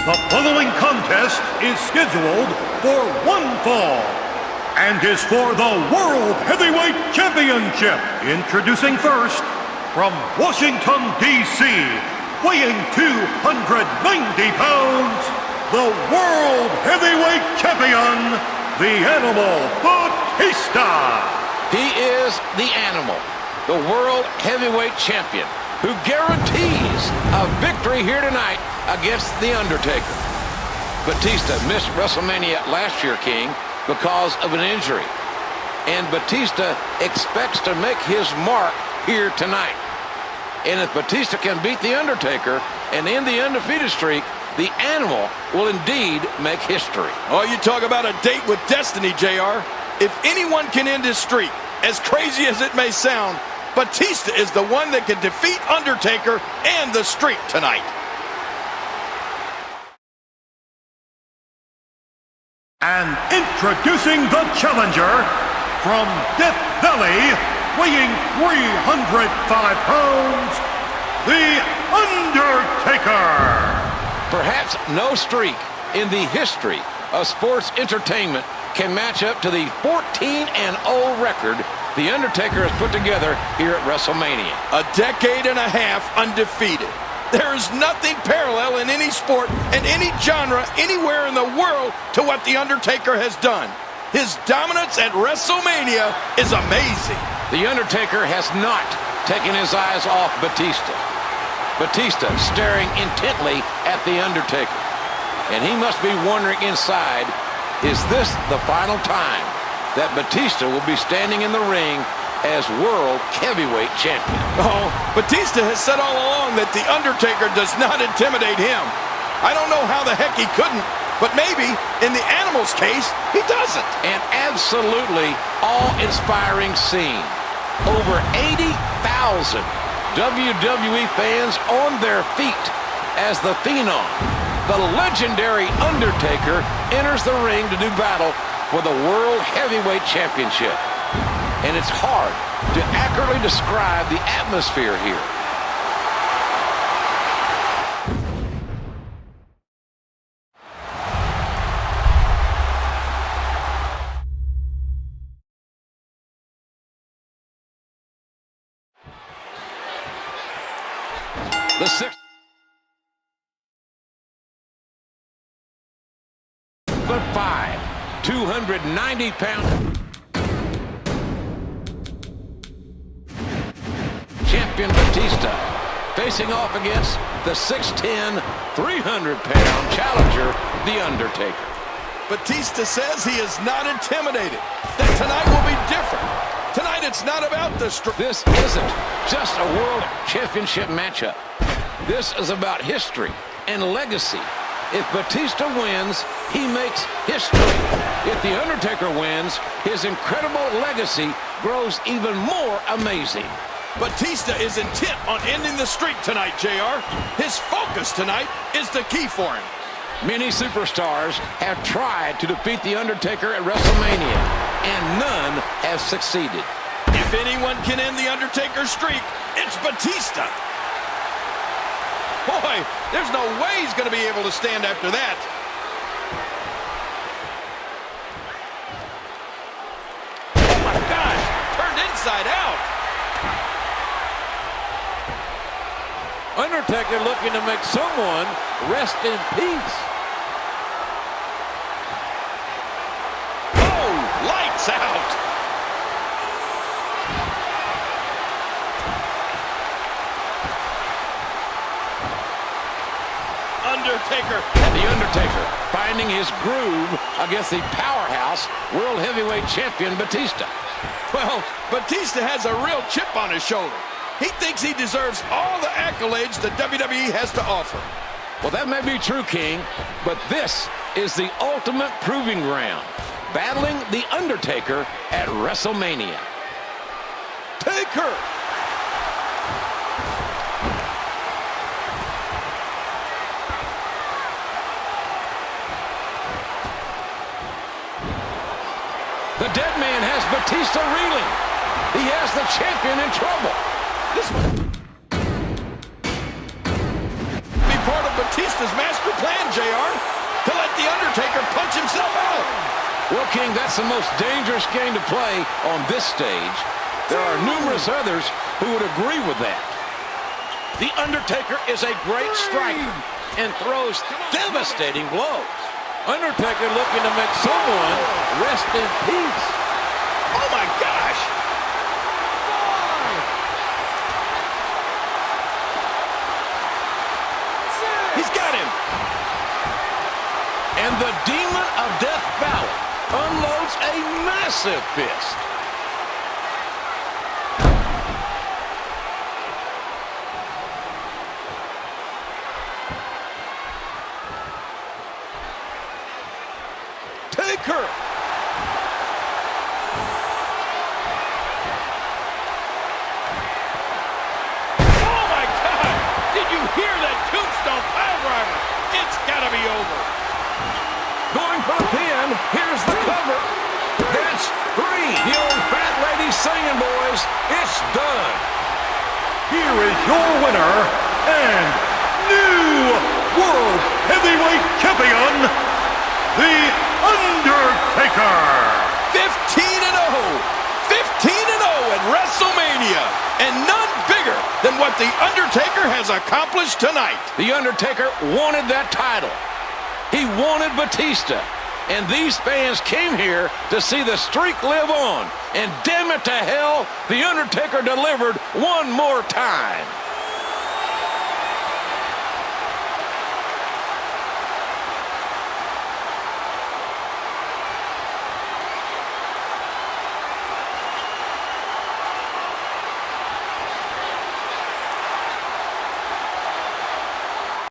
The following contest is scheduled for one fall and is for the World Heavyweight Championship. Introducing first, from Washington, D.C., weighing 290 pounds, the World Heavyweight Champion, the Animal Batista. He is the Animal, the World Heavyweight Champion, who guarantees a victory here tonight against The Undertaker. Batista missed WrestleMania last year, King, because of an injury. And Batista expects to make his mark here tonight. And if Batista can beat The Undertaker and end the undefeated streak, the Animal will indeed make history. Oh, you talk about a date with destiny, JR. If anyone can end his streak, as crazy as it may sound, Batista is the one that can defeat Undertaker and the streak tonight. And introducing the challenger, from Death Valley, weighing 305 pounds, The Undertaker. Perhaps no streak in the history of sports entertainment can match up to the 14-0 record The Undertaker has put together here at WrestleMania. A decade and a half undefeated. There is nothing parallel in any sport and any genre anywhere in the world to what The Undertaker has done. His dominance at WrestleMania is amazing. The Undertaker has not taken his eyes off Batista. Batista staring intently at The Undertaker. And he must be wondering inside, is this the final time that Batista will be standing in the ring as World Heavyweight Champion? Oh, Batista has said all along that The Undertaker does not intimidate him. I don't know how the heck he couldn't, but maybe in the Animal's case, he doesn't. An absolutely awe-inspiring scene. Over 80,000 WWE fans on their feet as the Phenom, the legendary Undertaker, enters the ring to do battle for the World Heavyweight Championship. And it's hard to accurately describe the atmosphere here. The 6'5", 290-pound champion Batista facing off against the 6'10", 300-pound challenger, The Undertaker. Batista says he is not intimidated, that tonight will be different. Tonight it's not about the streak. This isn't just a world championship matchup. This is about history and legacy. If Batista wins, he makes history. If The Undertaker wins, his incredible legacy grows even more amazing. Batista is intent on ending the streak tonight, JR. His focus tonight is the key for him. Many superstars have tried to defeat The Undertaker at WrestleMania, and none have succeeded. If anyone can end The Undertaker's streak, it's Batista. Boy, there's no way he's going to be able to stand after that. Oh my gosh, turned inside out. Undertaker looking to make someone rest in peace. Oh, lights out. The Undertaker finding his groove against the powerhouse World Heavyweight Champion Batista. Well, Batista has a real chip on his shoulder. He thinks he deserves all the accolades the WWE has to offer. Well, that may be true, King, but this is the ultimate proving ground. Battling The Undertaker at WrestleMania. Taker! The dead man has Batista reeling. He has the champion in trouble. This one be part of Batista's master plan, JR, to let The Undertaker punch himself out. Well, King, that's the most dangerous game to play on this stage. There are numerous others who would agree with that. The Undertaker is a great striker and throws devastating blows. Undertaker looking to make someone rest in peace. Oh, my gosh. He's got him. And the Demon of Death Valley unloads a massive fist. Taker. Oh, my God. Did you hear that tombstone pile driver? It's got to be over. Going for the pin. Here's the cover. That's 3. The old fat lady singing, boys. It's done. Here is your winner and new World Heavyweight Champion, The Undertaker. 15-0. 15-0 at WrestleMania. And none bigger than what The Undertaker has accomplished tonight. The Undertaker wanted that title. He wanted Batista. And these fans came here to see the streak live on. And damn it to hell, The Undertaker delivered one more time.